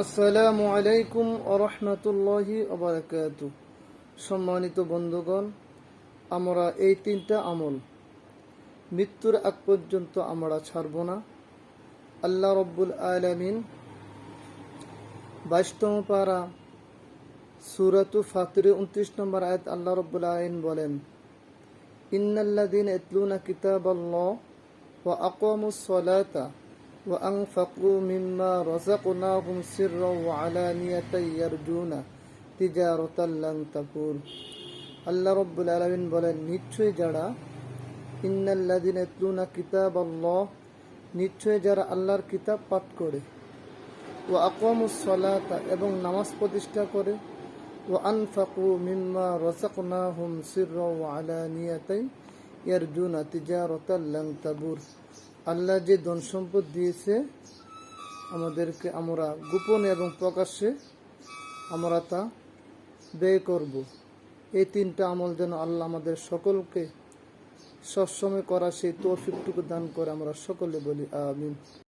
আসসালামু আলাইকুম ওরহমতুল্লাহি ওবারাকাতুহু। সম্মানিত বন্ধুগণ, আমরা এই তিনটা আমল মৃত্যুর আগ পর্যন্ত আমরা ছাড়ব না। আল্লাহ রব্বুল আলামিন 22তম পারা সূরাতু ফাতিরে 29 নম্বর আয়াত আল্লাহ রব্বুল আলামিন বলেন, ইন্নাল্লাযীনা ইয়াতলুনা কিতাবাল্লাহ ওয়া আকামুস সালাতা ওয়া আনফাকু মিম্মা রাযাকনাহুম সিররাও ওয়া আলানিয়াতান ইয়ারজুনা তিজারাতান লান তাকুর। আল্লাহ রাব্বুল আলামিন বলেন, নিশ্চয়ই যারা ইন্নাল্লাযীনা ইয়াতলুনা কিতাবাল্লাহ, নিশ্চয়ই যারা আল্লাহর কিতাব পাঠ করে, ওয়া আকামুস সালাতা এবং নামাজ প্রতিষ্ঠা করে, ওয়া আনফাকু মিম্মা রাযাকনাহুম সিররাও ওয়া আলানিয়াতান ইয়ারজুনা তিজারাতান লান তাকুর। আল্লাহ যে ধন সম্পদ দিয়েছে আমাদেরকে, আমরা গোপনে এবং প্রকাশ্যে আমরা তা ব্যয় করব। এই তিনটা আমল যেন আল্লাহ আমাদের সকলকে সবসময় করা সেই তৌফিকটুকু দান করে, আমরা সকলে বলি আমিন।